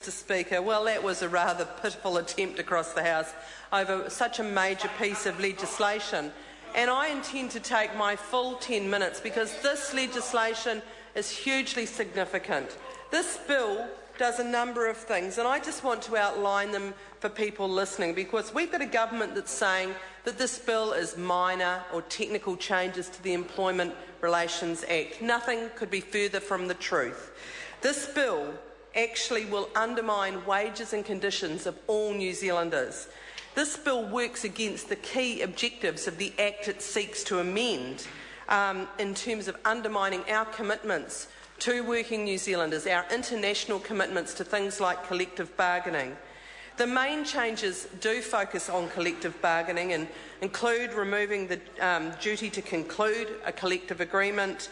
Mr. Speaker. Well, that was a rather pitiful attempt across the House over such a major piece of legislation. And I intend to take my full 10 minutes because this legislation is hugely significant. This bill does a number of things, and I just want to outline them for people listening, because we've got a government that's saying that this bill is minor or technical changes to the Employment Relations Act. Nothing could be further from the truth. This bill actually will undermine wages and conditions of all New Zealanders. This bill works against the key objectives of the Act it seeks to amend in terms of undermining our commitments to working New Zealanders, our international commitments to things like collective bargaining. The main changes do focus on collective bargaining and include removing the duty to conclude a collective agreement,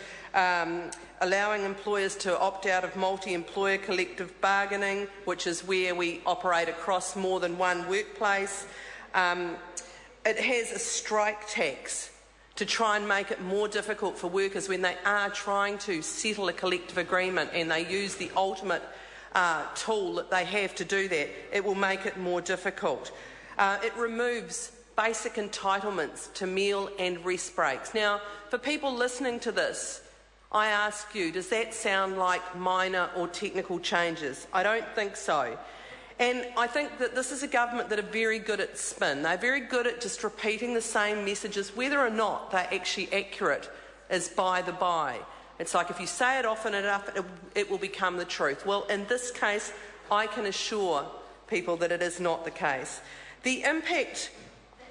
allowing employers to opt out of multi-employer collective bargaining, which is where we operate across more than one workplace. It has a strike tax to try and make it more difficult for workers when they are trying to settle a collective agreement and they use the ultimate tool that they have to do that. It will make it more difficult. It removes basic entitlements to meal and rest breaks. Now, for people listening to this, I ask you, does that sound like minor or technical changes? I don't think so. And I think that this is a government that are very good at spin. They're very good at just repeating the same messages, whether or not they're actually accurate is by the by. It's like if you say it often enough, it will become the truth. Well, in this case, I can assure people that it is not the case. The impact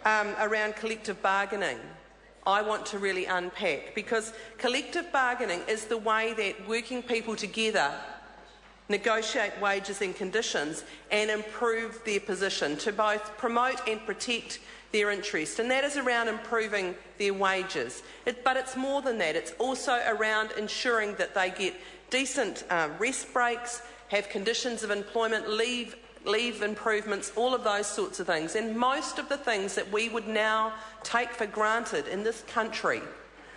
around collective bargaining, I want to really unpack, because collective bargaining is the way that working people together negotiate wages and conditions and improve their position to both promote and protect their interest, and that is around improving their wages. But it's more than that. It's also around ensuring that they get decent rest breaks, have conditions of employment, leave improvements, all of those sorts of things. And most of the things that we would now take for granted in this country,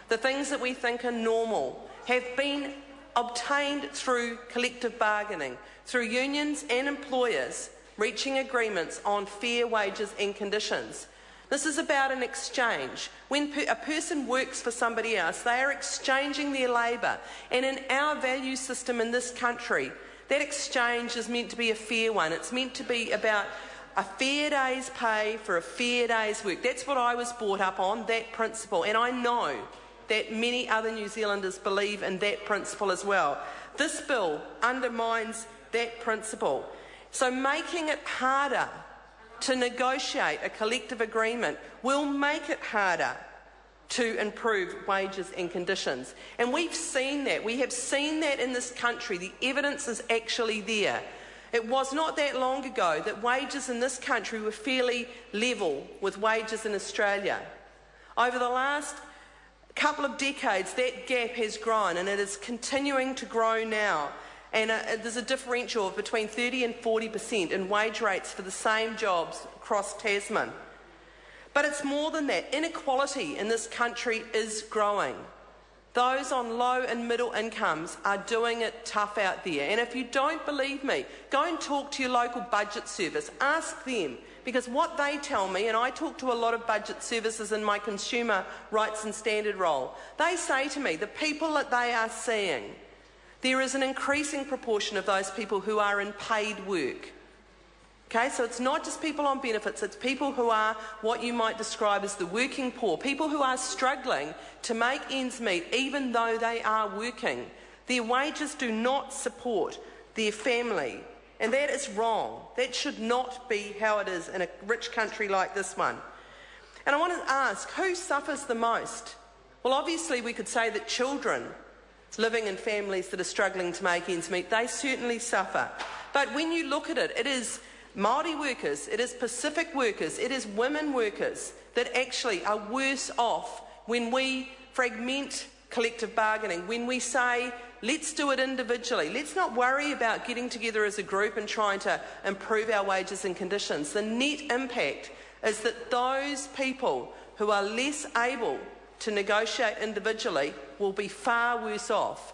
the things that we think are normal, have been obtained through collective bargaining, through unions and employers reaching agreements on fair wages and conditions. This is about an exchange. When a person works for somebody else, they are exchanging their labour. And in our value system in this country, that exchange is meant to be a fair one. It's meant to be about a fair day's pay for a fair day's work. That's what I was brought up on, that principle. And I know that many other New Zealanders believe in that principle as well. This bill undermines that principle. So making it harder to negotiate a collective agreement will make it harder to improve wages and conditions. And we've seen that. We have seen that in this country. The evidence is actually there. It was not that long ago that wages in this country were fairly level with wages in Australia. Over the last couple of decades, that gap has grown, and it is continuing to grow now. And there's a differential of between 30 and 40% in wage rates for the same jobs across Tasman. But it's more than that. Inequality in this country is growing. Those on low and middle incomes are doing it tough out there. And if you don't believe me, go and talk to your local budget service. Ask them, because what they tell me, and I talk to a lot of budget services in my consumer rights and standard role, they say to me the people that they are seeing, there is an increasing proportion of those people who are in paid work. Okay, so it's not just people on benefits, it's people who are what you might describe as the working poor, people who are struggling to make ends meet even though they are working. Their wages do not support their family, and that is wrong. That should not be how it is in a rich country like this one. And I want to ask, who suffers the most? Well, obviously we could say that children living in families that are struggling to make ends meet, they certainly suffer. But when you look at it, it is Māori workers, it is Pacific workers, it is women workers that actually are worse off when we fragment collective bargaining, when we say, let's do it individually. Let's not worry about getting together as a group and trying to improve our wages and conditions. The net impact is that those people who are less able to negotiate individually will be far worse off.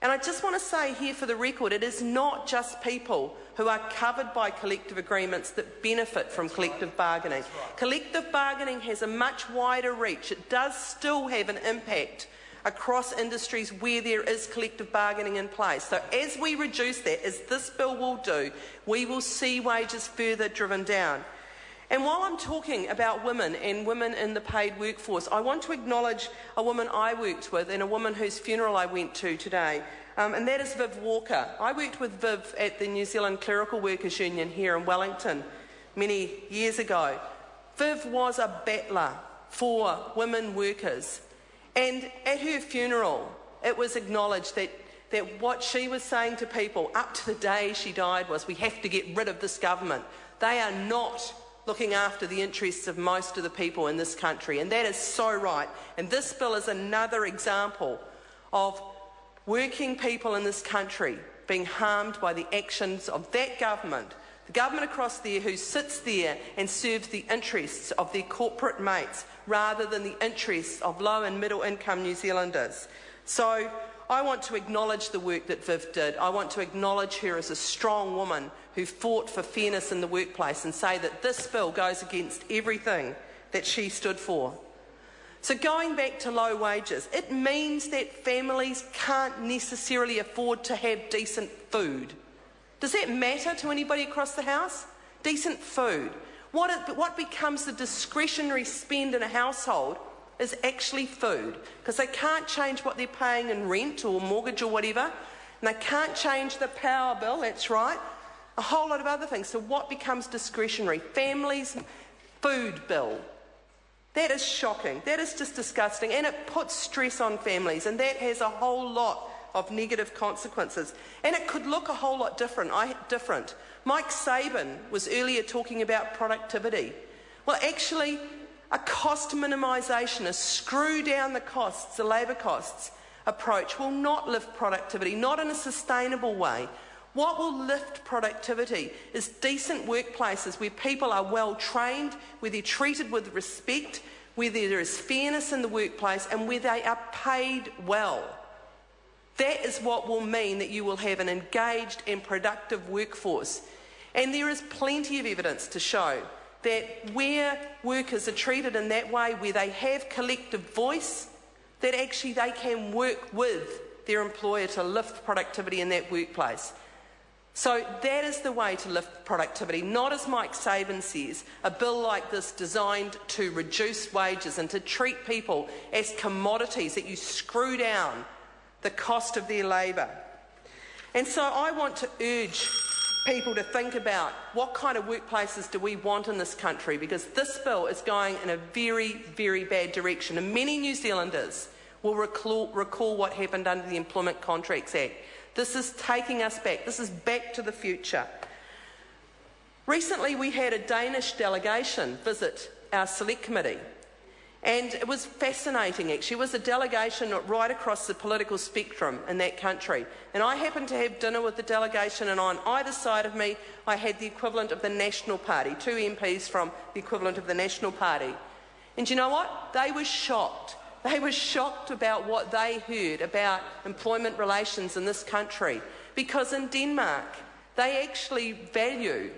And I just want to say here for the record, it is not just people who are covered by collective agreements that benefit from collective bargaining. Collective bargaining has a much wider reach. It does still have an impact across industries where there is collective bargaining in place. So as we reduce that, as this bill will do, we will see wages further driven down. And while I'm talking about women and women in the paid workforce, I want to acknowledge a woman I worked with and a woman whose funeral I went to today, and that is Viv Walker. I worked with Viv at the New Zealand Clerical Workers Union here in Wellington many years ago. Viv was a battler for women workers, and at her funeral it was acknowledged that what she was saying to people up to the day she died was, we have to get rid of this government. They are not looking after the interests of most of the people in this country, and that is so right. And this bill is another example of working people in this country being harmed by the actions of that government, the government across there who sits there and serves the interests of their corporate mates rather than the interests of low and middle income New Zealanders. So I want to acknowledge the work that Viv did. I want to acknowledge her as a strong woman who fought for fairness in the workplace, and say that this bill goes against everything that she stood for. So going back to low wages, it means that families can't necessarily afford to have decent food. Does that matter to anybody across the house? Decent food. What becomes the discretionary spend in a household is actually food, because they can't change what they're paying in rent or mortgage or whatever, and they can't change the power bill, that's right, a whole lot of other things. So what becomes discretionary? Families' food bill. That is shocking. That is just disgusting, and it puts stress on families, and that has a whole lot of negative consequences. And it could look a whole lot different. Mike Sabin was earlier talking about productivity. Well, actually, a cost minimisation, a screw down the costs, the labour costs approach will not lift productivity, not in a sustainable way. What will lift productivity is decent workplaces where people are well trained, where they're treated with respect, where there is fairness in the workplace, and where they are paid well. That is what will mean that you will have an engaged and productive workforce. And there is plenty of evidence to show that where workers are treated in that way, where they have collective voice, that actually they can work with their employer to lift productivity in that workplace. So that is the way to lift productivity, not, as Mike Sabin says, a bill like this designed to reduce wages and to treat people as commodities, that you screw down the cost of their labour. And so I want to urge people to think about what kind of workplaces do we want in this country, because this bill is going in a very, very bad direction. And many New Zealanders will recall what happened under the Employment Contracts Act. This is taking us back. This is back to the future. Recently, we had a Danish delegation visit our select committee, and it was fascinating, actually. It was a delegation right across the political spectrum in that country. And I happened to have dinner with the delegation, and on either side of me, I had the equivalent of the National Party, 2 MPs from the equivalent of the National Party. And you know what? They were shocked. They were shocked about what they heard about employment relations in this country, because in Denmark, they actually value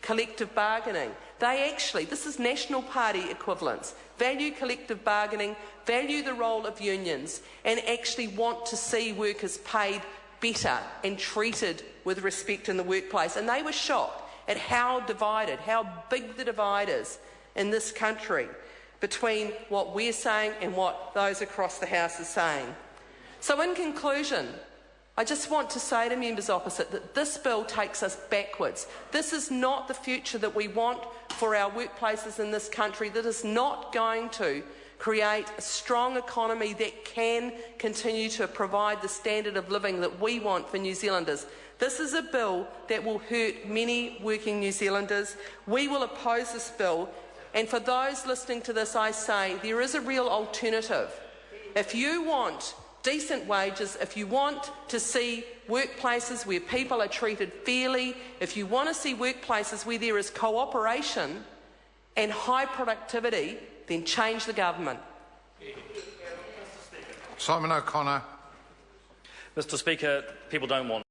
collective bargaining. They actually, this is National Party equivalents, value collective bargaining, value the role of unions, and actually want to see workers paid better and treated with respect in the workplace. And they were shocked at how divided, how big the divide is in this country between what we're saying and what those across the House are saying. So in conclusion, I just want to say to members opposite that this bill takes us backwards. This is not the future that we want for our workplaces in this country. That is not going to create a strong economy that can continue to provide the standard of living that we want for New Zealanders. This is a bill that will hurt many working New Zealanders. We will oppose this bill. And for those listening to this, I say there is a real alternative. If you want decent wages, if you want to see workplaces where people are treated fairly, if you want to see workplaces where there is cooperation and high productivity, then change the government. Simon O'Connor. Mr Speaker, people don't want